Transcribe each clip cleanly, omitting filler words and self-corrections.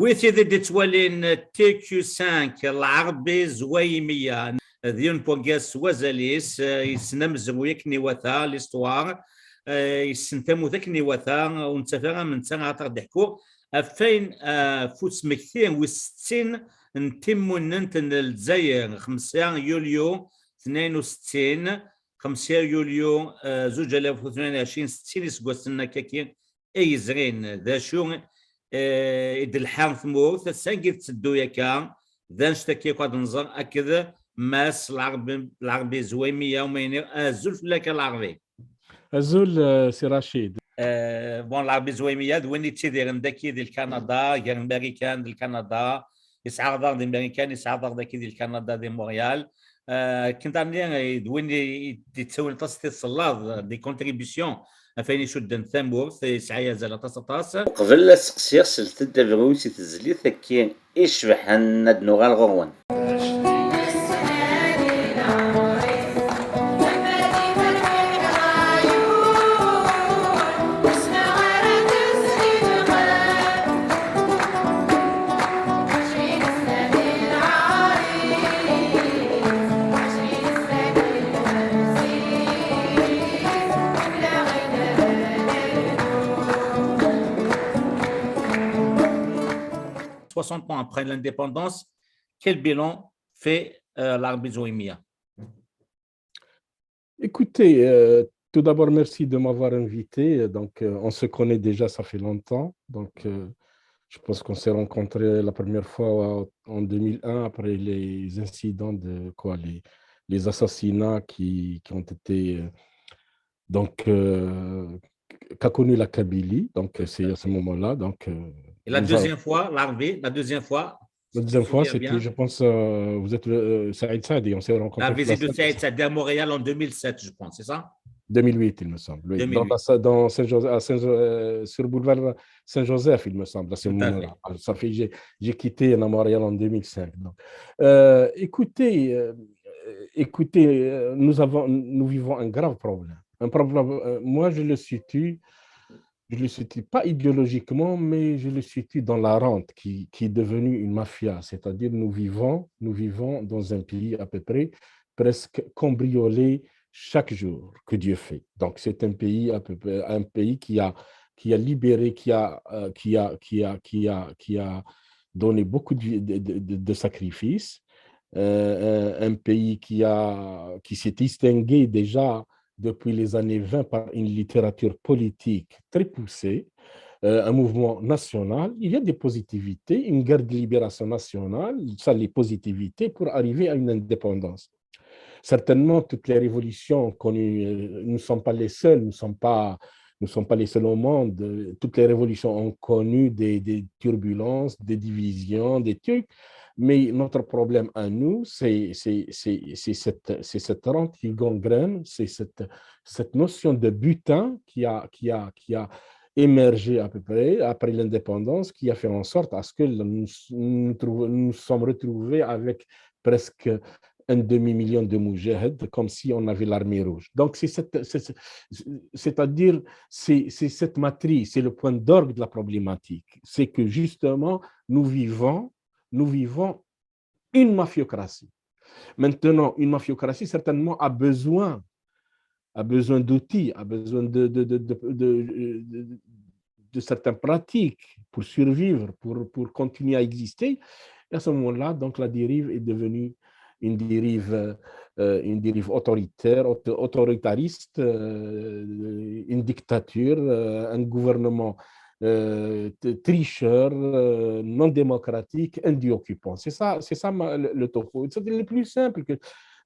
وثيذ دي توالين تيكيو 5 العربي زويمية ديون بوغاس وزاليس يسنمز ويكني وثا ليستوار يسنتمو ذاكني وثا ونتفاغا من تاغا تغدحكو فين فوس مكتين وستين نتمو ننتن الجزائر 5 يوليو 62 5 يوليو 2022 60 سكوستنا كاكين اي زرين ذا شو إدلحان ثمورث سنجد تدويا كان ذا نشتكي قد نظر أكذا ماس العربي زويمية ومينير الزلف لك العربي الزول سي رشيد بون العربي زويمية وين تيدير عندك ديال كندا غير امريكان ديال كندا يسعى دار ديال امريكان يسعى دار داك ديال كندا ديال مونريال كنت عاملين وين يتسول تصديق الصلاة دي كونتريبيسيون فين يشد ثمورث يسعى زال تصطاس قبل لا سقسيغ سلت الدبغوسي تزلي ثكين يشبح الند نغال غروان ans après l'indépendance, quel bilan fait l'Arabie Zouimia? Écoutez, tout d'abord, merci de m'avoir invité. Donc, on se connaît déjà, ça fait longtemps. Donc, je pense qu'on s'est rencontrés la première fois en 2001, après les incidents de quoi, les assassinats qui ont été qu'a connu la Kabylie. Donc, c'est à ce moment-là. Donc, et la deuxième fois, la deuxième fois, c'était, je pense, vous êtes Saïd Saadi, on s'est rencontrés. La visite de Saïd Saadi à Montréal en 2007, je pense, c'est ça? 2008, il me semble. Oui. 2008. Dans Saint-Joseph, sur le boulevard Saint-Joseph, il me semble, à ce moment-là. Ça fait, j'ai quitté Montréal en 2005. Donc, écoutez, nous vivons un grave problème. Un problème, moi, je le situe pas idéologiquement, mais je le situe dans la rente qui est devenue une mafia. C'est-à-dire, nous vivons dans un pays à peu près presque cambriolé chaque jour que Dieu fait. Donc, c'est un pays qui a libéré, qui a donné beaucoup de sacrifices. Un pays qui s'est distingué déjà depuis les années 20 par une littérature politique très poussée, un mouvement national. Il y a des positivités, une guerre de libération nationale, ça les positivités pour arriver à une indépendance. Certainement, toutes les révolutions connues, nous ne sommes pas les seuls, nous ne sommes pas les seuls au monde. Toutes les révolutions ont connu des turbulences, des divisions, des trucs. Mais notre problème à nous, c'est cette rente qui gangrène, c'est cette notion de butin qui a émergé à peu près après l'indépendance, qui a fait en sorte à ce que nous sommes retrouvés avec presque un demi-million de moujahid, comme si on avait l'armée rouge. Donc, c'est-à-dire, c'est cette matrice, c'est le point d'orgue de la problématique. C'est que justement, nous vivons une mafiocratie. Maintenant, une mafiocratie, certainement, a besoin d'outils, a besoin de certaines pratiques pour survivre, pour continuer à exister. Et à ce moment-là, donc, la dérive est devenue une dérive autoritaire, autoritariste, une dictature, un gouvernement tricheur, non démocratique, indien-occupant. C'est ça le topo. C'est le plus simple.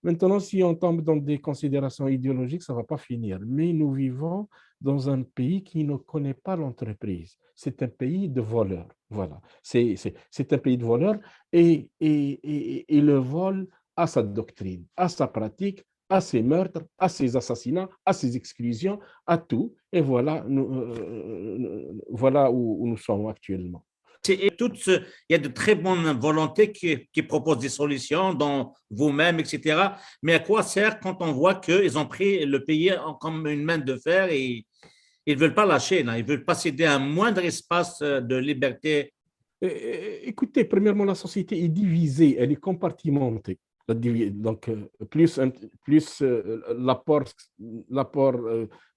Maintenant, si on tombe dans des considérations idéologiques, ça ne va pas finir. Mais nous vivons dans un pays qui ne connaît pas l'entreprise. C'est un pays de voleurs. Voilà. C'est un pays de voleurs et le vol a sa doctrine, a sa pratique, à ses meurtres, à ses assassinats, à ses exclusions, à tout. Et voilà, voilà où nous sommes actuellement. Il y a de très bonnes volontés qui proposent des solutions, dont vous-même, etc. Mais à quoi sert quand on voit qu'ils ont pris le pays comme une main de fer et ils ne veulent pas lâcher, ils ne veulent pas céder un moindre espace de liberté Écoutez, premièrement, la société est divisée, elle est compartimentée. Donc, l'apport, l'apport,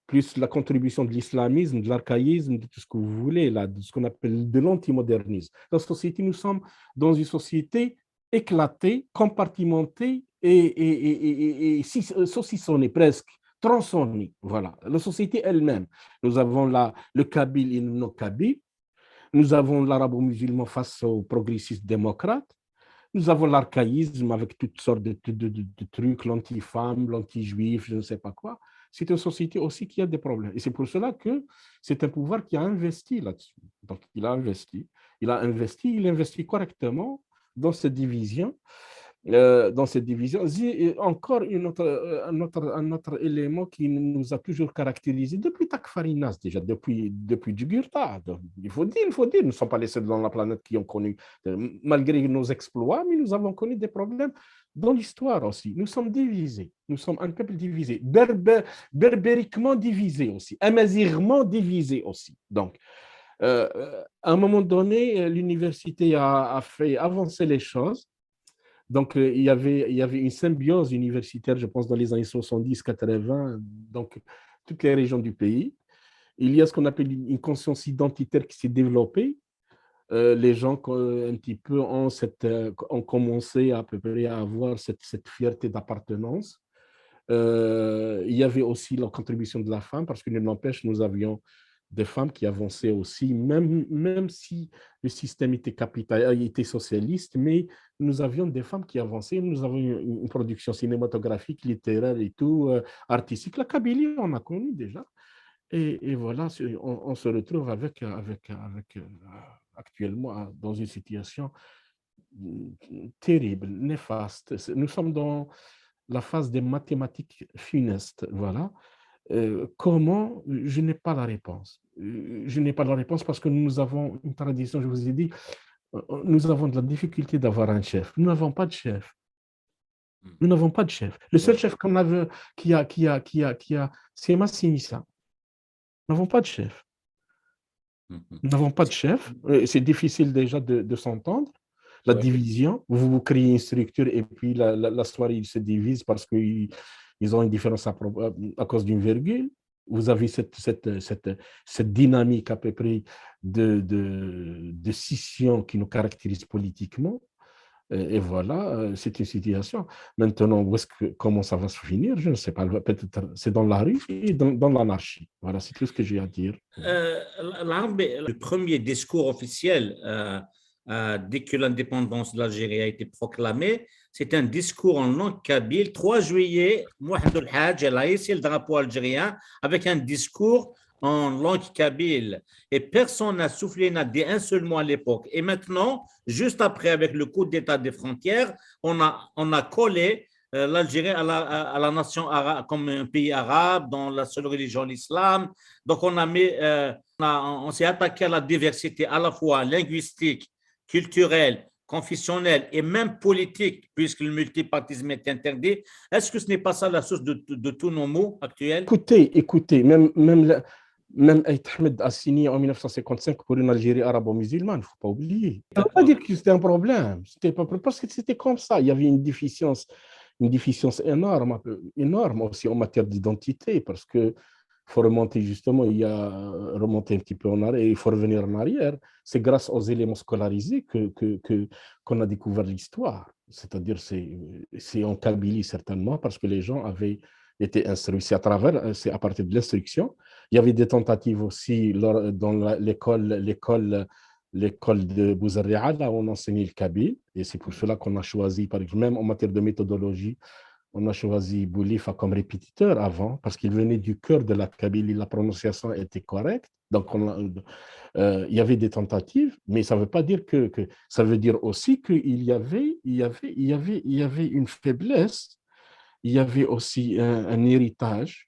plus la contribution de l'islamisme, de l'archaïsme, de tout ce que vous voulez, là, de ce qu'on appelle de l'antimodernisme. La société, nous sommes dans une société éclatée, compartimentée et saucissonnée presque, tronçonnée. Voilà, la société elle-même. Nous avons le Kabyle et le non-Kabyle. Nous avons l'arabo-musulman face aux progressistes démocrates. Nous avons l'archaïsme avec toutes sortes de trucs, l'anti-femme, l'anti-juif, je ne sais pas quoi. C'est une société aussi qui a des problèmes. Et c'est pour cela que c'est un pouvoir qui a investi là-dessus. Donc, il investit correctement dans cette division. Encore un autre élément qui nous a toujours caractérisé depuis Takfarinas, déjà, depuis Jugurtha. Il faut dire, nous ne sommes pas les seuls dans la planète qui ont connu, malgré nos exploits, mais nous avons connu des problèmes dans l'histoire aussi. Nous sommes divisés, nous sommes un peuple divisé, berbériquement divisé aussi, amazigement divisé aussi. Donc, à un moment donné, l'université a fait avancer les choses. Donc, il y avait une symbiose universitaire, je pense, dans les années 70-80, donc toutes les régions du pays. Il y a ce qu'on appelle une conscience identitaire qui s'est développée. Les gens un petit peu ont commencé à peu près à avoir cette fierté d'appartenance. Il y avait aussi la contribution de la femme, parce que n'empêche, nous avions des femmes qui avançaient aussi, même si le système était socialiste, mais nous avions des femmes qui avançaient, nous avions une production cinématographique, littéraire et tout, artistique. La Kabylie, on a connu déjà. Et voilà, on se retrouve actuellement dans une situation terrible, néfaste. Nous sommes dans la phase des mathématiques funestes, voilà. Comment? Je n'ai pas la réponse. Je n'ai pas la réponse parce que nous avons une tradition, je vous ai dit, nous avons de la difficulté d'avoir un chef. Nous n'avons pas de chef. Nous n'avons pas de chef. Le seul chef qu'on a, c'est Massinissa. Nous n'avons pas de chef. Nous n'avons pas de chef. C'est difficile déjà de s'entendre. La division, vous créez une structure et puis la soirée, ils se divisent parce qu'ils ont une différence à cause d'une virgule. Vous avez cette dynamique à peu près de scission qui nous caractérise politiquement. Et voilà, c'est une situation. Maintenant, comment ça va se finir? Je ne sais pas. Peut-être c'est dans la rue et dans l'anarchie. Voilà, c'est tout ce que j'ai à dire. Le premier discours officiel, dès que l'indépendance de l'Algérie a été proclamée, c'est un discours en langue kabyle, 3 juillet, Mohamed El Hadj, elle a hissé le drapeau algérien avec un discours en langue kabyle. Et personne n'a soufflé, n'a dit un seul mot à l'époque. Et maintenant, juste après, avec le coup d'État des frontières, on a collé l'Algérie à la nation arabe, comme un pays arabe, dont la seule religion, l'islam. Donc, on s'est attaqué à la diversité à la fois linguistique, culturelle, confessionnelle et même politique, puisque le multipartisme est interdit. Est-ce que ce n'est pas ça la source de tous nos maux actuels? Écoutez, même Ahmed a signé en 1955 pour une Algérie arabo-musulmane, il ne faut pas oublier. Ça ne veut pas dire que c'était un problème, parce que c'était comme ça. Il y avait une déficience énorme aussi en matière d'identité, parce que faut remonter justement, remonter un petit peu en arrière, il faut revenir en arrière. C'est grâce aux éléments scolarisés qu'on a découvert l'histoire. C'est-à-dire, c'est en Kabylie certainement, parce que les gens avaient été instruits. C'est à partir de l'instruction. Il y avait des tentatives aussi dans l'école de Bouzarria, là où on enseignait le kabyle. Et c'est pour cela qu'on a choisi, par exemple, même en matière de méthodologie, on a choisi Boulifa comme répétiteur avant, parce qu'il venait du cœur de la Kabylie, la prononciation était correcte. Donc, il y avait des tentatives, mais ça ne veut pas dire ça veut dire aussi qu'il y avait une faiblesse, il y avait aussi un héritage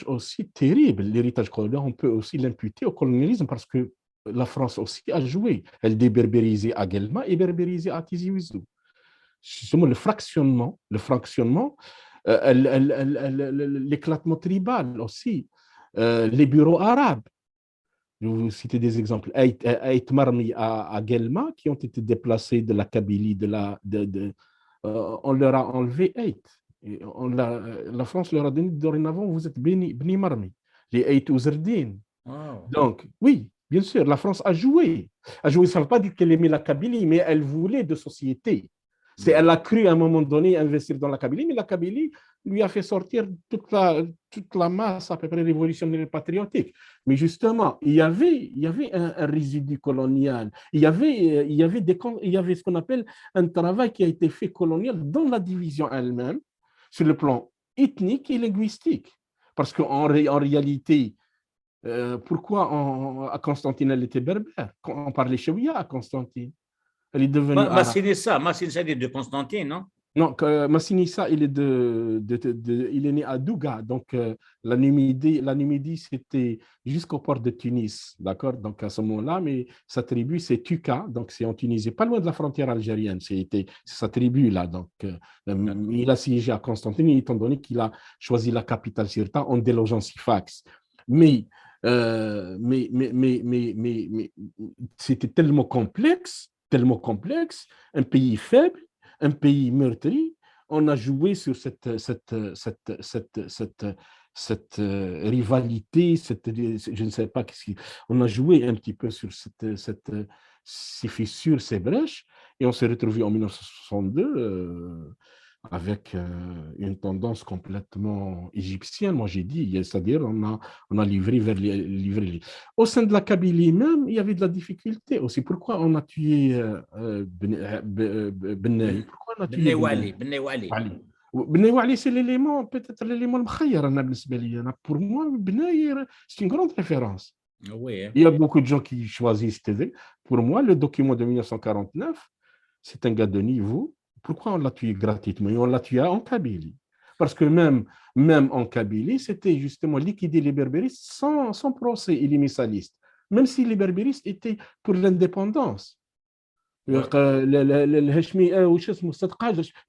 aussi terrible. L'héritage colonial, on peut aussi l'imputer au colonialisme parce que la France aussi a joué. Elle déberbérisait à Guelma et berbérisait à Tizi Ouzou. Justement, le fractionnement, l'éclatement tribal aussi, les bureaux arabes. Je vais vous citer des exemples. Aït Marmi à Guelma, qui ont été déplacés de la Kabylie, on leur a enlevé Aït. La France leur a donné dorénavant, vous êtes Bni Marmi, les Aït Ouzerdine. Oh. Donc, oui, bien sûr, la France a joué. Ça ne veut pas dire qu'elle aimait la Kabylie, mais elle voulait de société. Elle a cru à un moment donné investir dans la Kabylie, mais la Kabylie lui a fait sortir toute la masse à peu près révolutionnaire et patriotique. Mais justement, il y avait un résidu colonial. Il y avait ce qu'on appelle un travail qui a été fait colonial dans la division elle-même, sur le plan ethnique et linguistique. Parce qu'en réalité, pourquoi à Constantine elle était berbère? On parlait chouïa à Constantine. Elle est devenue arabe. Massinissa, il est de Constantine, non? Non, Massinissa, il est né à Douga. Donc, la Numidie, c'était jusqu'au port de Tunis. D'accord? Donc, à ce moment-là, mais sa tribu, c'est Tuka. Donc, c'est en Tunisie, pas loin de la frontière algérienne. C'est sa tribu, là. Donc, il a siégé à Constantine, étant donné qu'il a choisi la capitale Sirta en délogeant Sifax. Mais c'était tellement complexe, un pays faible, un pays meurtri. On a joué sur cette rivalité, je ne sais pas on a joué un petit peu sur ces fissures, ces brèches, et on s'est retrouvé en 1962 avec une tendance complètement égyptienne, moi j'ai dit, c'est-à-dire on a livré. Au sein de la Kabylie même, il y avait de la difficulté aussi. Pourquoi on a tué Benaï? Pourquoi on a tué Benaï? Benaï Wali, c'est peut-être l'élément le pour moi, Benaï, c'est une grande référence. Oui. Il y a beaucoup de gens qui choisissent TD. Pour moi, le document de 1949, c'est un gars de niveau. Pourquoi on l'a tué gratuitement? Et on l'a tué en Kabylie. Parce que même en Kabylie, c'était justement liquider les berbéristes sans procès et les missalistes. Même si les berbéristes étaient pour l'indépendance. Ouais. Le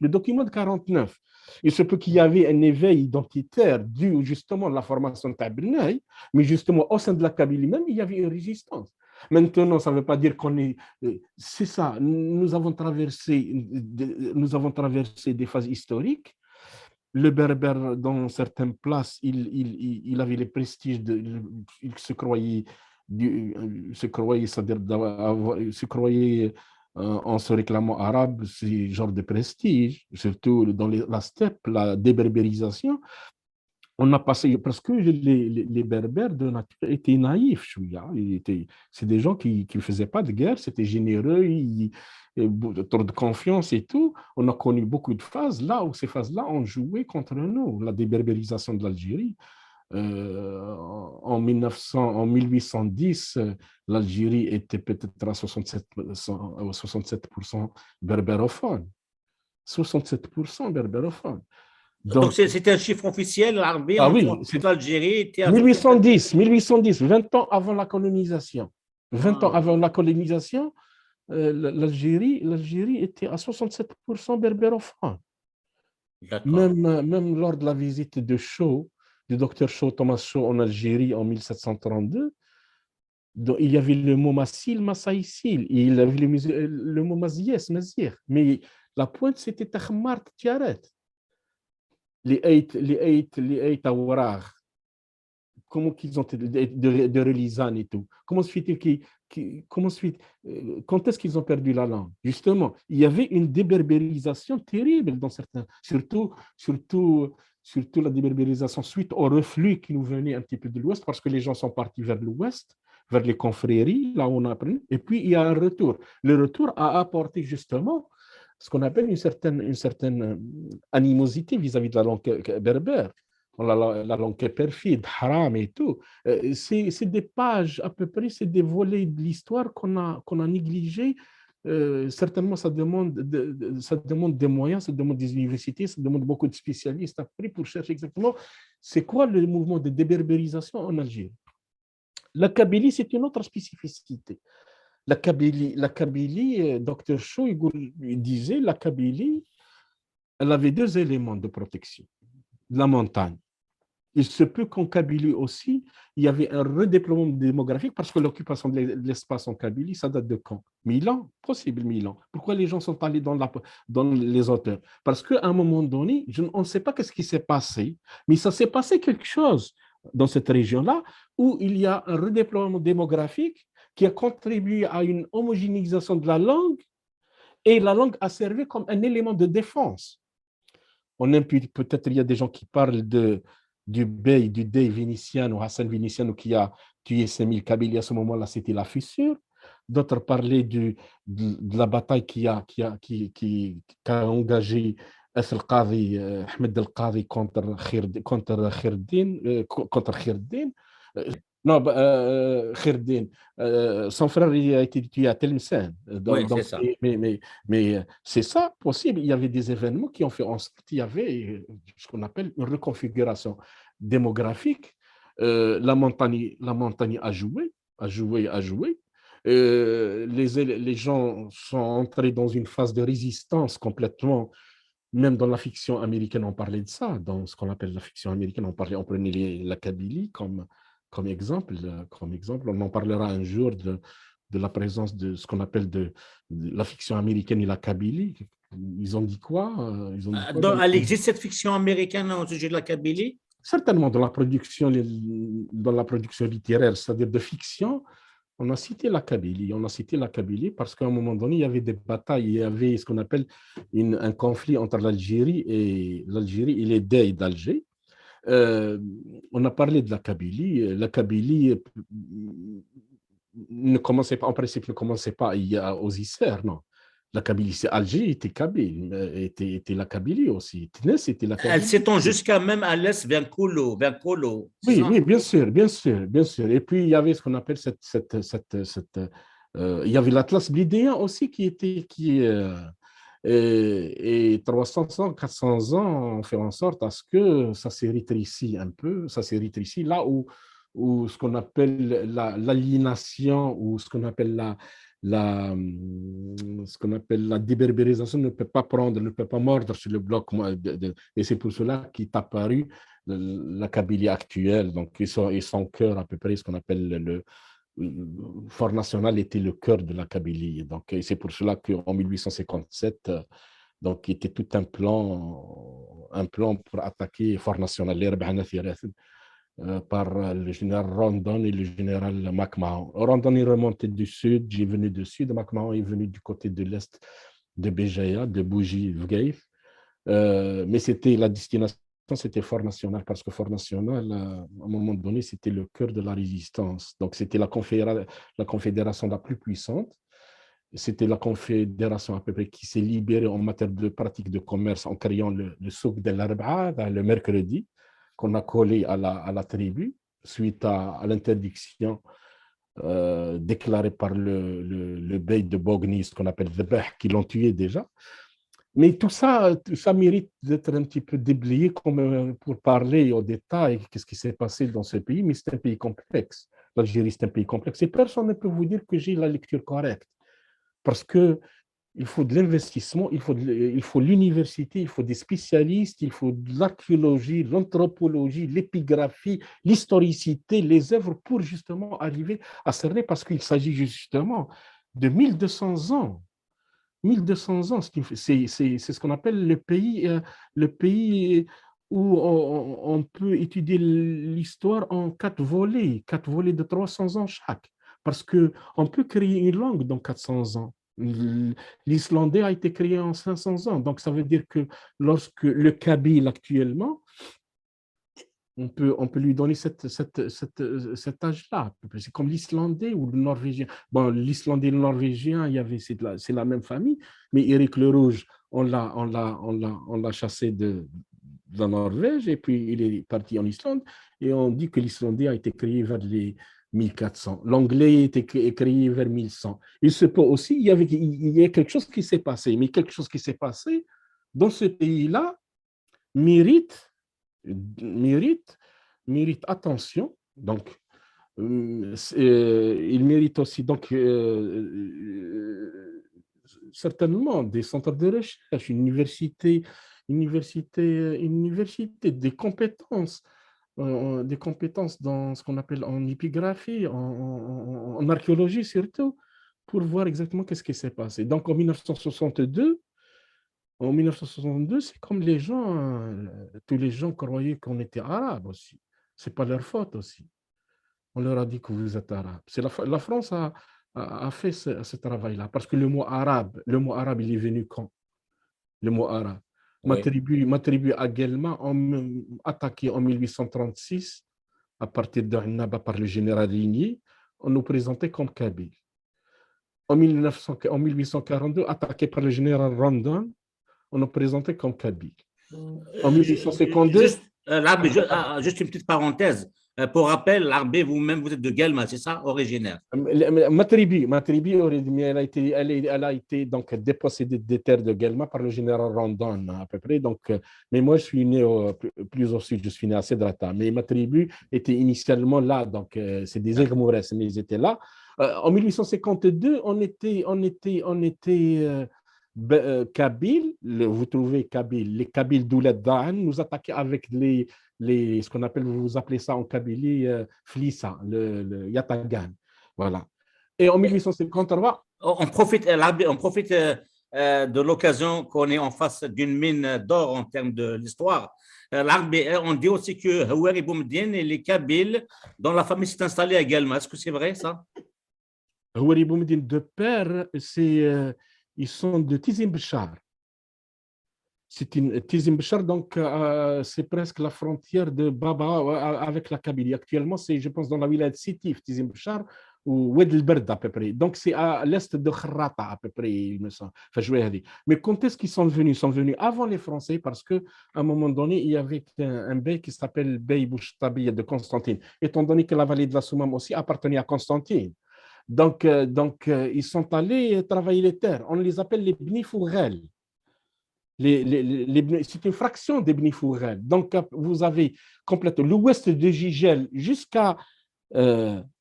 document de 49. Il se peut qu'il y avait un éveil identitaire dû justement à la formation de Tabernaï, mais justement au sein de la Kabylie même, il y avait une résistance. Maintenant, ça ne veut pas dire qu'on est... C'est ça, nous avons traversé des phases historiques. Le berbère, dans certaines places, il avait le prestige il se croyait, c'est-à-dire se croyait en se réclamant arabe, c'est genre de prestige, surtout dans la steppe, la déberbérisation. On a passé, parce que les berbères de nature étaient naïfs, c'est des gens qui ne faisaient pas de guerre, c'était généreux, trop de confiance et tout. On a connu beaucoup de phases là où ces phases-là ont joué contre nous, la déberbérisation de l'Algérie. En 1810, l'Algérie était peut-être à 67% berbérophone. 67% berbérophone. Donc, c'était un chiffre officiel, l'Arabie, ah en oui, toute l'Algérie était à 1810, 20 ans avant la colonisation. 20 ans avant la colonisation, l'Algérie était à 67% berbérophone. Même lors de la visite de Shaw, du docteur Shaw, Thomas Shaw en Algérie en 1732, il y avait le mot Massil, Massaïsil, il y avait le mot Mazies, Mazir. Mais la pointe, c'était Tahmart Tiaret. Les Eight Awarar, comment qu'ils ont de Relisane et tout. Comment se fait-il quand est-ce qu'ils ont perdu la langue? Justement, il y avait une déberbérisation terrible dans certains, surtout la déberbérisation suite au reflux qui nous venait un petit peu de l'Ouest, parce que les gens sont partis vers l'Ouest, vers les confréries, là où on a appris, et puis il y a un retour. Le retour a apporté justement ce qu'on appelle une certaine animosité vis-à-vis de la langue berbère. La langue perfide, haram et tout. C'est des pages, à peu près, c'est des volets de l'histoire qu'on a négligés. Certainement, ça demande des moyens, ça demande des universités, ça demande beaucoup de spécialistes après pour chercher exactement c'est quoi le mouvement de déberbérisation en Algérie. La Kabylie, c'est une autre spécificité. La Kabylie, Dr Shaw, il disait, la Kabylie, elle avait deux éléments de protection. La montagne. Il se peut qu'en Kabylie aussi, il y avait un redéploiement démographique parce que l'occupation de l'espace en Kabylie, ça date de quand? 1000 ans? Possible 1000 ans. Pourquoi les gens sont allés dans les auteurs? Parce qu'à un moment donné, on ne sait pas ce qui s'est passé, mais ça s'est passé quelque chose dans cette région-là où il y a un redéploiement démographique qui a contribué à une homogénéisation de la langue et la langue a servi comme un élément de défense. On impute, peut-être il y a des gens qui parlent du Dey vénitien ou Hassan Vénitiano qui a tué 5000 Kabyles à ce moment-là, c'était la fissure. D'autres parlaient de la bataille qui a engagé Al-Qadi, Ahmed Al-Qadi contre Khirdin. Non, Khirdin. Son frère il a été tué à Tlemcen. Oui, c'est Donc, ça. mais c'est ça possible. Il y avait des événements qui ont fait en sorte qu'il y avait ce qu'on appelle une reconfiguration démographique. La montagne a joué, a joué, a joué. Les gens sont entrés dans une phase de résistance complètement. Même dans la fiction américaine, on parlait de ça. Dans ce qu'on appelle la fiction américaine, on prenait la Kabylie comme exemple. On en parlera un jour de la présence de ce qu'on appelle de la fiction américaine et la Kabylie. Ils ont dit quoi? Ils ont dit quoi Elle existe cette fiction américaine au sujet de la Kabylie? certainement dans la production littéraire, c'est-à-dire de fiction, on a cité la Kabylie. On a cité la Kabylie parce qu'à un moment donné, il y avait des batailles, il y avait ce qu'on appelle un conflit entre l'Algérie et les Dey d'Alger. On a parlé de la Kabylie. La Kabylie ne commençait pas, en principe, ne commençait pas aux Isères, non. La Kabylie, c'est Alger était Kabyle, était la Kabylie aussi. Tunis était la Elle Kabylie. s'étend jusqu'à même à l'est vers Kolo, c'est Oui, ça? oui, bien sûr, bien sûr, bien sûr. Et puis, il y avait ce qu'on appelle il y avait l'Atlas blydéen aussi et 300 ans, 400 ans, on fait en sorte à ce que ça se rétrécit un peu, ça se rétrécit là où ce qu'on appelle l'aliénation ou ce qu'on appelle la déberbérisation ne peut pas mordre sur le bloc. Et c'est pour cela qu'est apparu la Kabylie actuelle. Donc, et son cœur, à peu près, ce qu'on appelle le Fort National était le cœur de la Kabylie. Donc, et c'est pour cela qu'en 1857, donc, il était tout un plan pour attaquer Fort National, par le général Rondon et le général McMahon. Rondon est remonté du sud, j'ai venu du sud, McMahon est venu du côté de l'est de Béjaïa, de Bougie-Vgaïf. Mais c'était la destination, c'était Fort National, parce que Fort National, à un moment donné, c'était le cœur de la résistance. Donc, c'était la confédération la plus puissante. C'était la confédération à peu près qui s'est libérée en matière de pratique de commerce en créant le souk de l'Arba'a, le mercredi, qu'on a collé à la tribu suite à l'interdiction déclarée par le bey de Bogny, ce qu'on appelle le Beh, qui l'ont tué déjà. Mais tout ça mérite d'être un petit peu déblayé pour parler au détail de ce qui s'est passé dans ce pays, mais c'est un pays complexe. L'Algérie, c'est un pays complexe. Et personne ne peut vous dire que j'ai la lecture correcte. Parce qu'il faut de l'investissement, il faut l'université, il faut des spécialistes, il faut de l'archéologie, l'anthropologie, l'épigraphie, l'historicité, les œuvres pour justement arriver à cerner, parce qu'il s'agit justement de 1200 ans. 1200 ans, c'est ce qu'on appelle le pays où on peut étudier l'histoire en 4 volets de 300 ans chaque. Parce qu'on peut créer une langue dans 400 ans. L'islandais a été créé en 500 ans. Donc, ça veut dire que lorsque le kabyle actuellement, on peut lui donner cet âge-là. C'est comme l'islandais ou le norvégien. Bon, l'islandais et le norvégien, c'est la même famille, mais Éric le Rouge, on l'a chassé de la Norvège et puis il est parti en Islande et on dit que l'islandais a été créé vers les 1400. L'anglais a été créé vers 1100. Il se peut aussi, il y a quelque chose qui s'est passé, mais quelque chose qui s'est passé dans ce pays-là mérite mérite, mérite attention. Donc, il mérite aussi certainement des centres de recherche, une université, des compétences. des compétences dans ce qu'on appelle en épigraphie, en archéologie surtout, pour voir exactement qu'est-ce qui s'est passé. Donc en 1962, c'est comme les gens, tous les gens croyaient qu'on était arabes aussi. C'est pas leur faute aussi. On leur a dit que vous êtes arabe. C'est la France a fait ce travail-là, parce que le mot arabe, il est venu quand? Le mot arabe. Oui, Ma tribu à Guelma, attaqué en 1836, à partir d'Annaba par le général Ligny, on nous présentait comme Kabyles. En 1842, attaqué par le général Rondon, on nous présentait comme Kabyles. En 1852, Juste, juste une petite parenthèse. Pour rappel, l'Arbé, vous-même, vous êtes de Guelma, c'est ça, originaire? Ma tribu, elle a été donc dépossédée des terres de Guelma par le général Rondon, à peu près. Donc, mais moi, je suis né plus au sud, je suis né à Cedrata. Mais ma tribu était initialement là, donc c'est des Irmoures, mais ils étaient là. En 1852, Kabyles, vous trouvez Kabyles, les Kabyles d'Ouled Da'an nous attaquaient avec ce qu'on appelle, vous appelez ça en Kabylie, Flissa, le Yatagan. Voilà. Et en 1853, On profite de l'occasion qu'on est en face d'une mine d'or en termes de l'histoire. L'Arbé, on dit aussi que Houari Boumediene et les Kabyles, dont la famille s'est installée à Guelma. Est-ce que c'est vrai, ça? Houari Boumediene de père, ils sont de Tizim Bchar. Tizim Bchar, donc c'est presque la frontière de Baba avec la Kabylie. Actuellement, c'est, je pense, dans la wilaya de Sitif, Tizim Bchar, ou Oued el Berd à peu près. Donc c'est à l'est de Khrata à peu près, il me semble. Enfin, mais quand est-ce qu'ils sont venus? Ils sont venus avant les Français parce qu'à un moment donné, il y avait un bey qui s'appelle Bey Bouchtabi de Constantine, étant donné que la vallée de la Soumam aussi appartenait à Constantine. Ils sont allés travailler les terres. On les appelle les Bnifourel. C'est une fraction des Bnifourel. Donc, vous avez complètement l'ouest de Gigel jusqu'à.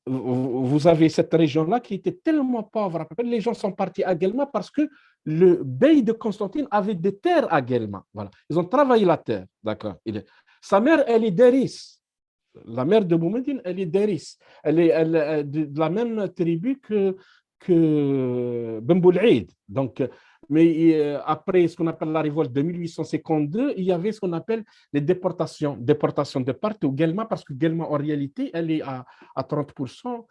Vous avez cette région-là qui était tellement pauvre. Les gens sont partis à Guelma parce que le bey de Constantine avait des terres à Guelma. Voilà. Ils ont travaillé la terre. D'accord. Sa mère, elle est d'Eris. La mère de Boumediene, elle est d'Eris. Elle est de la même tribu que Bemboulaïd. Donc, mais après ce qu'on appelle la révolte de 1852, il y avait ce qu'on appelle les déportations de partout. Guelma, parce que Guelma, en réalité, elle est à 30%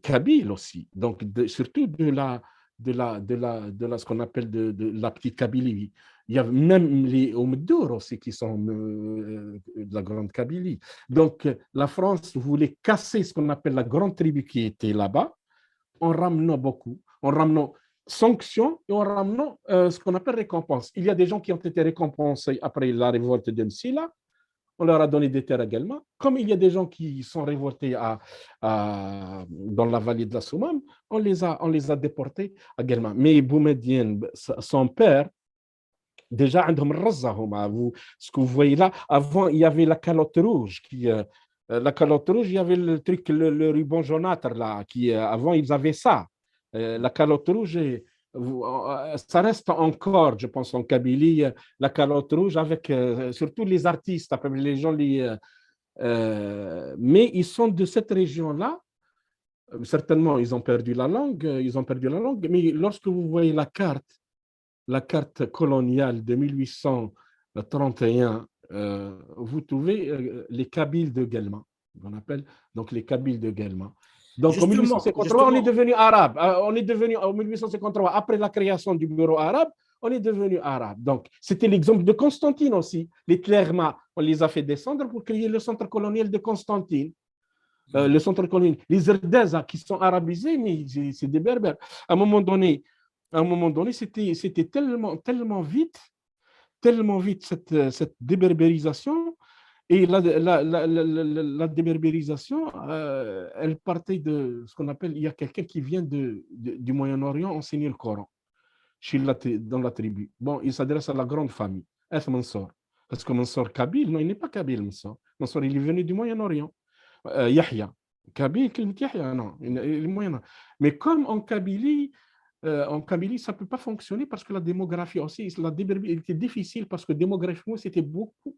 kabyle aussi. Donc, surtout ce qu'on appelle de la petite Kabylie. Il y a même les Omdour aussi qui sont de la grande Kabylie. Donc, la France voulait casser ce qu'on appelle la grande tribu qui était là-bas en ramenant beaucoup, en ramenant sanctions et en ramenant ce qu'on appelle récompense. Il y a des gens qui ont été récompensés après la révolte de Msila. On leur a donné des terres également. Comme il y a des gens qui sont révoltés dans la vallée de la Soumam, on les a déportés également. Mais Boumediene, son père, déjà, ce que vous voyez là, avant, il y avait la calotte rouge. La calotte rouge, il y avait le truc, le ruban jaunâtre là, avant, ils avaient ça. La calotte rouge, ça reste encore, je pense, en Kabylie, la calotte rouge avec surtout les artistes, les gens, mais ils sont de cette région-là. Certainement, ils ont perdu la langue, mais lorsque vous voyez la carte coloniale de 1831, vous trouvez les Kabyles de Guelma, qu'on appelle donc les Kabyles de Guelma. Donc en 1853, on est devenu arabe. On est devenu en 1853, après la création du bureau arabe, on est devenu arabe. Donc c'était l'exemple de Constantine aussi. Les Tlerma, on les a fait descendre pour créer le centre colonial de Constantine. Le centre colonial, les Erdeza qui sont arabisés, mais c'est des Berbères. À un moment donné, c'était tellement vite cette déberbérisation. Et la déberbérisation, elle partait de ce qu'on appelle, il y a quelqu'un qui vient du Moyen-Orient enseigner le Coran dans la tribu. Bon, il s'adresse à la grande famille, F. Mansour. Parce que Mansour Kabyle, non, il n'est pas Kabyle, Mansour. Mansour, il est venu du Moyen-Orient. Yahya. Kabyle, Yahya, non, il est Moyen-Orient. Mais comme en Kabylie, ça ne peut pas fonctionner parce que la démographie aussi, était difficile parce que démographiquement, c'était beaucoup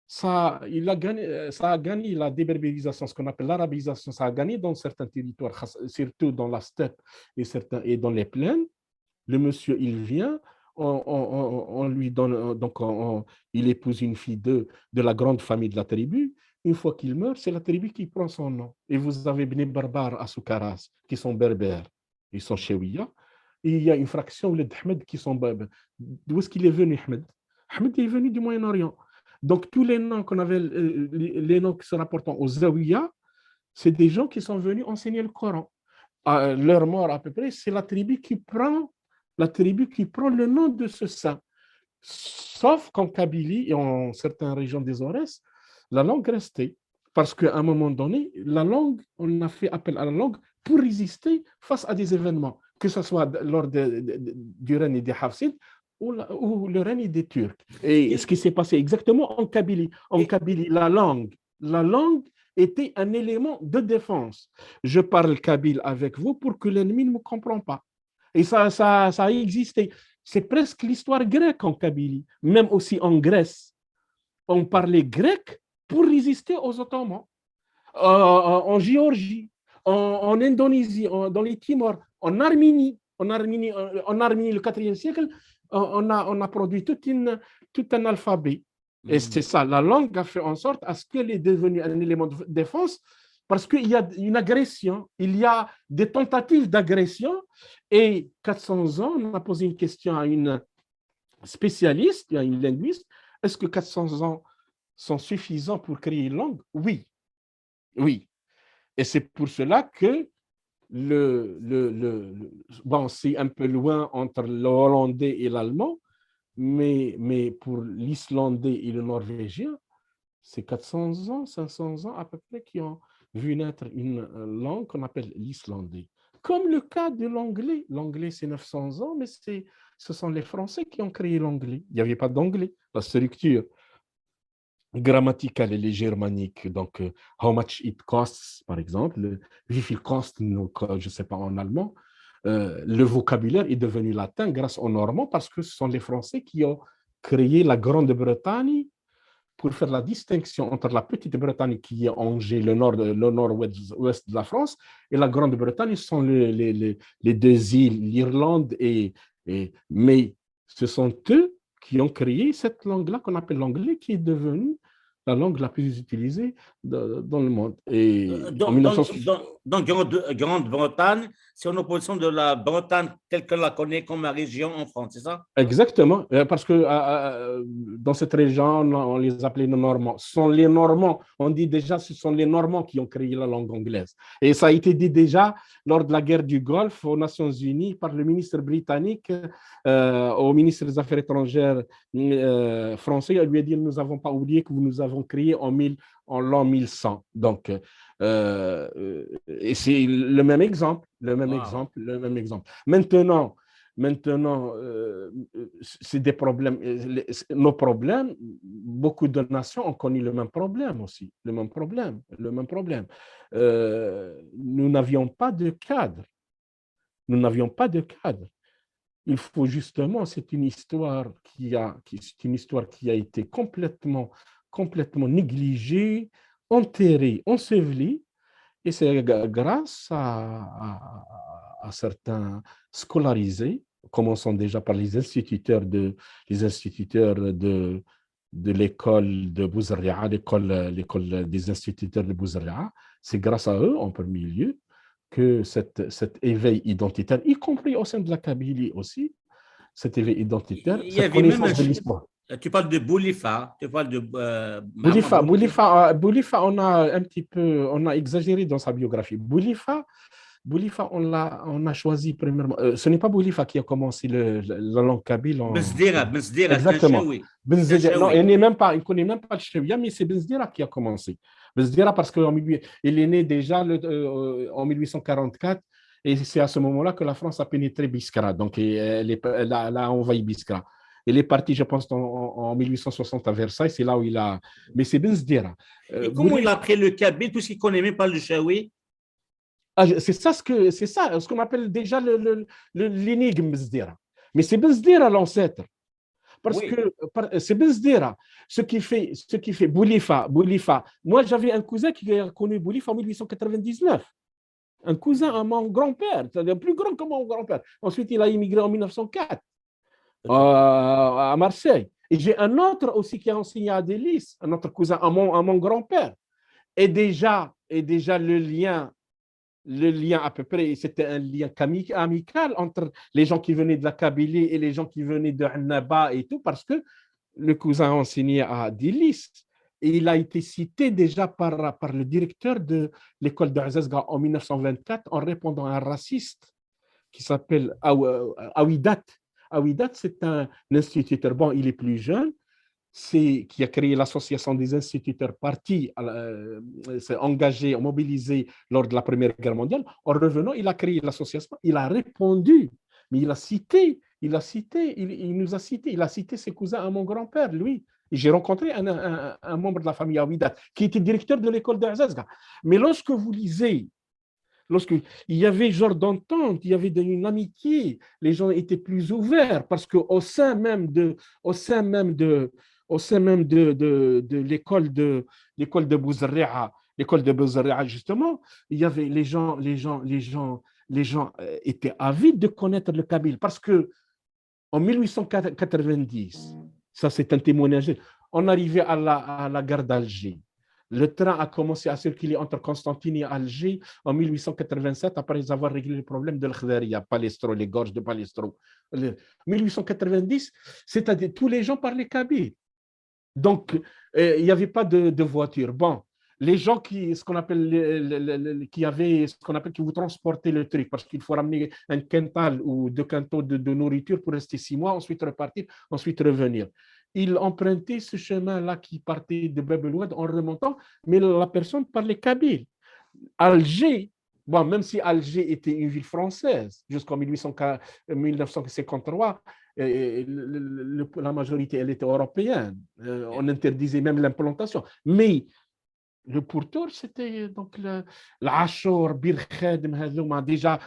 ça a gagné la déberbérisation, ce qu'on appelle l'arabisation, ça a gagné dans certains territoires, surtout dans la steppe et dans les plaines. Le monsieur, il vient, on lui donne, donc il épouse une fille de la grande famille de la tribu. Une fois qu'il meurt, c'est la tribu qui prend son nom. Et vous avez Bni Barbar à Soukaras, qui sont berbères, ils sont chéouïa. Et il y a une fraction, les Ahmed, qui sont berbères. D'où est-ce qu'il est venu, Ahmed? Ahmed est venu du Moyen-Orient. Donc, tous les noms qu'on avait, les noms qui se rapportent aux Zawiya, c'est des gens qui sont venus enseigner le Coran. Leur mort, à peu près, c'est la tribu qui prend le nom de ce saint. Sauf qu'en Kabylie et en certaines régions des Aurès, la langue restait. Parce qu'à un moment donné, on a fait appel à la langue pour résister face à des événements, que ce soit lors du règne des Hafsides ou le règne des Turcs. Et ce qui s'est passé exactement en Kabylie. En Kabylie, la langue était un élément de défense. Je parle kabyle avec vous pour que l'ennemi ne me comprenne pas. Et ça a existé. C'est presque l'histoire grecque en Kabylie. Même aussi en Grèce, on parlait grec pour résister aux Ottomans. En Géorgie, en Indonésie, dans les Timors, en Arménie, le 4e siècle, on a produit tout un alphabet. Et c'est ça, la langue a fait en sorte à ce qu'elle est devenue un élément de défense parce qu'il y a une agression, il y a des tentatives d'agression. Et 400 ans, on a posé une question à une spécialiste, à une linguiste, est-ce que 400 ans sont suffisants pour créer une langue? Oui. Et c'est pour cela que bon, c'est un peu loin entre le hollandais et l'allemand, mais pour l'islandais et le norvégien, c'est 400 ans, 500 ans à peu près qui ont vu naître une langue qu'on appelle l'islandais. Comme le cas de l'anglais. L'anglais, c'est 900 ans, mais ce sont les Français qui ont créé l'anglais. Il n'y avait pas d'anglais. La structure grammaticale, elle est germanique. Donc, how much it costs, par exemple, wie viel kost, je ne sais pas en allemand. Le vocabulaire est devenu latin grâce aux Normands parce que ce sont les Français qui ont créé la Grande-Bretagne pour faire la distinction entre la Petite-Bretagne qui est Angers, le nord-ouest de la France, et la Grande-Bretagne, ce sont les deux îles, l'Irlande mais ce sont eux qui ont créé cette langue-là qu'on appelle l'anglais, qui est devenue la langue la plus utilisée dans le monde. Et en 1960... Donc, Grande-Bretagne, c'est en opposition de la Bretagne telle que la connaît comme région en France, c'est ça? Exactement, parce que dans cette région, on les appelait les Normands. Ce sont les Normands, on dit déjà, ce sont les Normands qui ont créé la langue anglaise. Et ça a été dit déjà lors de la guerre du Golfe aux Nations Unies par le ministre britannique au ministre des Affaires étrangères français. Il lui a dit, nous n'avons pas oublié que nous avons créé en l'an 1100. Donc, et c'est le même exemple, Maintenant, c'est des problèmes. Nos problèmes, beaucoup de nations ont connu le même problème aussi, le même problème. Nous n'avions pas de cadre. Il faut justement, c'est une histoire qui a été complètement négligée, enterrée, ensevelie. Et c'est grâce à certains scolarisés, commençant déjà par les instituteurs de l'école de Bouzerria, l'école des instituteurs de Bouzerria. C'est grâce à eux, en premier lieu, que cet éveil identitaire, y compris au sein de la Kabylie aussi, cet éveil identitaire, cette connaissance de l'histoire. Tu parles de Boulifa, tu parles de Boulifa, on a exagéré dans sa biographie. Boulifa, on a choisi premièrement. Ce n'est pas Boulifa qui a commencé la langue kabyle. Bezdira, exactement. Non, il ne connaît même pas le Chewia, mais c'est Bezdira qui a commencé. Bezdira parce qu'il est né déjà en 1844. Et c'est à ce moment-là que la France a pénétré Biskra. Donc, elle a envahi Biskra. Il est parti, je pense, en 1860 à Versailles. C'est là où il a... Mais c'est Bezdira. Et comment il a pris le kabyle puisqu'il ne connaît même pas le chaoui? C'est ça ce qu'on appelle déjà l'énigme Bezdira. Mais c'est Bezdira l'ancêtre. Parce Oui. que c'est Bezdera, ce qui fait Boulifa. Moi, j'avais un cousin qui a connu Boulifa en 1899. Un cousin à mon grand-père, c'est-à-dire plus grand que mon grand-père. Ensuite, il a immigré en 1904 à Marseille. Et j'ai un autre aussi qui a enseigné à Délice, un autre cousin à mon grand-père. Et déjà le lien à peu près, c'était un lien amical entre les gens qui venaient de la Kabylie et les gens qui venaient de Annaba et tout, parce que le cousin a enseigné à Délice. Et il a été cité déjà par le directeur de l'école de Azazga en 1924 en répondant à un raciste qui s'appelle Awidat. Awidat, c'est un instituteur. Bon, il est plus jeune, qui a créé l'association des instituteurs partis, s'est engagé, mobilisé lors de la Première Guerre mondiale. En revenant, il a créé l'association, il a répondu, mais il nous a cité, il a cité ses cousins à mon grand-père, lui. Et j'ai rencontré un membre de la famille Awidat, qui était directeur de l'école de Azazga. Mais lorsque vous lisez, lorsqu'il y avait genre d'entente, il y avait une amitié, les gens étaient plus ouverts parce qu'au sein même de, au sein même de, au sein même de l'école de Bouzarria, justement, il y avait les gens étaient avides de connaître le Kabyle parce que en 1890, ça c'est un témoignage, on arrivait à la gare d'Alger. Le train a commencé à circuler entre Constantine et Alger en 1887, après avoir réglé le problème de l'Khdaria, Palestro, les gorges de Palestro. 1890, c'est-à-dire tous les gens parlaient kabyle. Donc, il n'y avait pas de voiture. Bon, les gens qui vous transportaient le truc, parce qu'il faut ramener un quintal ou 2 quintaux de nourriture pour rester 6 mois, ensuite repartir, ensuite revenir. Ils empruntaient ce chemin-là qui partait de Bab el-Oued en remontant, mais la personne parlait kabyle. Alger, bon, même si Alger était une ville française jusqu'en 1953, la majorité, elle était européenne. On interdisait même l'implantation. Mais le pourtour, c'était donc l'Ashur, Bir Khadem, déjà,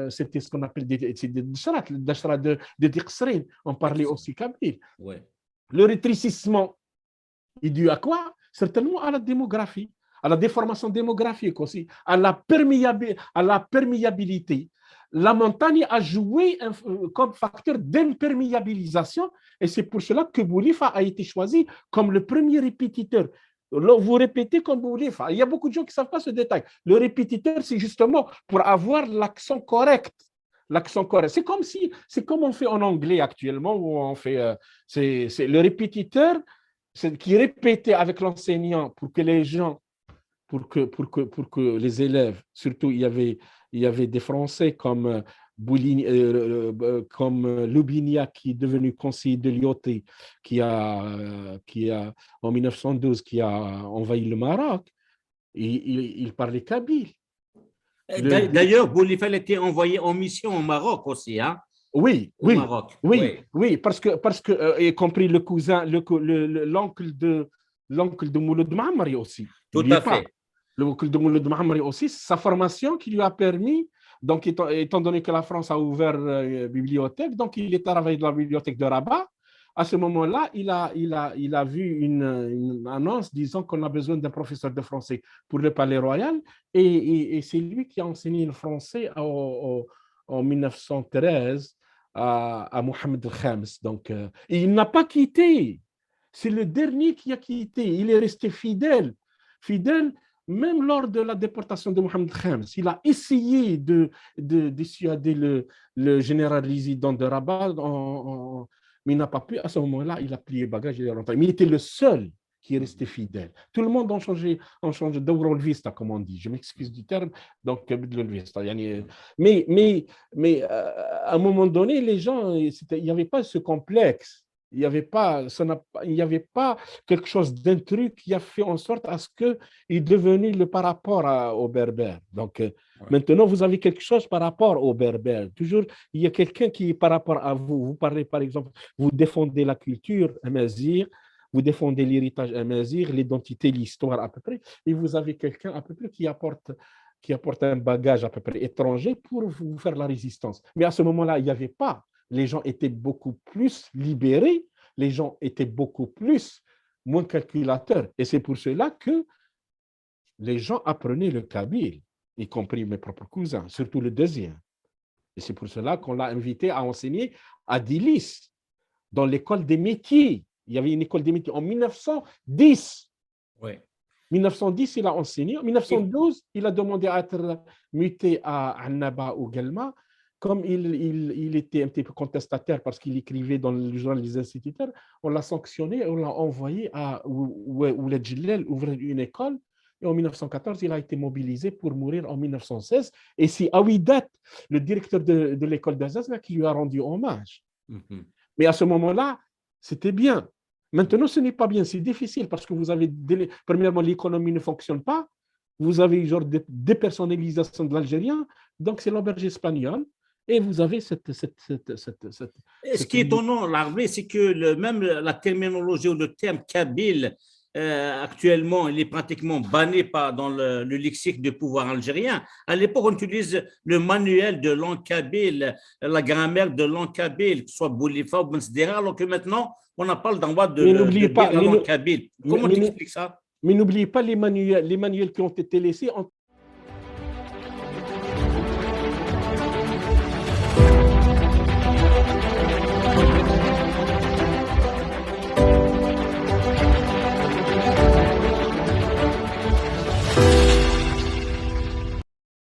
c'était ce qu'on appelle des dashrat de Diqsrin. On parlait aussi kabyle. Ouais. Le rétrécissement est dû à quoi? Certainement à la démographie, à la déformation démographique aussi, à la perméabilité. La montagne a joué comme facteur d'imperméabilisation et c'est pour cela que Boulifa a été choisi comme le premier répétiteur. Vous répétez comme Boulifa. Il y a beaucoup de gens qui ne savent pas ce détail. Le répétiteur, c'est justement pour avoir l'accent correct. L'accent correct. C'est comme on fait en anglais actuellement, où on fait, c'est le répétiteur qui répétait avec l'enseignant pour que les gens, pour que les élèves, surtout il y avait des Français comme Loubinia qui est devenu conseiller de Lyoté, qui a en 1912 qui a envahi le Maroc, et il parlait kabyle. D'ailleurs, Boulifa était envoyé en mission au Maroc aussi, hein? Oui, Au Maroc. oui, parce que y compris le cousin, l'oncle de Mouloud Maamri aussi. Tout à fait. L'oncle de Mouloud Maamri aussi, sa formation qui lui a permis, donc étant donné que la France a ouvert bibliothèque, donc il est travaillé dans la bibliothèque de Rabat. À ce moment-là, il a vu une annonce disant qu'on a besoin d'un professeur de français pour le Palais Royal, et c'est lui qui a enseigné le français en 1913 à Mohamed El-Khams. Donc, il n'a pas quitté. C'est le dernier qui a quitté. Il est resté fidèle même lors de la déportation de Mohamed El-Khams. Il a essayé de dissuader le général résident de Rabat, mais il n'a pas pu. À ce moment-là, il a plié bagage et il est rentré. Mais il était le seul qui est resté fidèle. Tout le monde a changé d'Ouro Vista, comme on dit. Je m'excuse du terme, donc Vista. Mais à un moment donné, les gens, il n'y avait pas ce complexe. Il n'y avait pas quelque chose d'intrus qui a fait en sorte à ce qu'il est devenu le par rapport aux Berbères. Donc, maintenant, vous avez quelque chose par rapport aux Berbères. Toujours, il y a quelqu'un qui est par rapport à vous. Vous parlez, par exemple, vous défendez la culture amazigh, vous défendez l'héritage amazigh, l'identité, l'histoire à peu près, et vous avez quelqu'un à peu près qui apporte un bagage à peu près étranger pour vous faire la résistance. Mais à ce moment-là, il n'y avait pas les gens étaient beaucoup plus libérés, les gens étaient beaucoup plus moins calculateurs. Et c'est pour cela que les gens apprenaient le kabyle, y compris mes propres cousins, surtout le deuxième. Et c'est pour cela qu'on l'a invité à enseigner à Dilis, dans l'école des métiers. Il y avait une école des métiers en 1910. Oui. 1910, il a enseigné. En 1912, il a demandé à être muté à Annaba ou Guelma. Comme il était un petit peu contestataire parce qu'il écrivait dans le journal des instituteurs, on l'a sanctionné et on l'a envoyé à Ouled Jillel ouvrir une école. Et en 1914, il a été mobilisé pour mourir en 1916. Et c'est Awidat, le directeur de l'école d'Alsace, qui lui a rendu hommage. Mais à ce moment-là, c'était bien. Maintenant, ce n'est pas bien, c'est difficile parce que vous avez, premièrement, l'économie ne fonctionne pas, vous avez genre dépersonnalisation de l'algérien, donc c'est l'auberge espagnole, et vous avez cette Et ce qui est étonnant, l'armée, c'est que même la terminologie ou le terme kabyle, actuellement, il est pratiquement banni dans le lexique du pouvoir algérien. À l'époque, on utilise le manuel de langue kabyle, la grammaire de langue kabyle, que ce soit Boulifa ou Bensdera, alors que maintenant, on n'a pas le droit de lire la langue kabyle. Comment tu expliques ça? Mais n'oubliez pas les manuels qui ont été laissés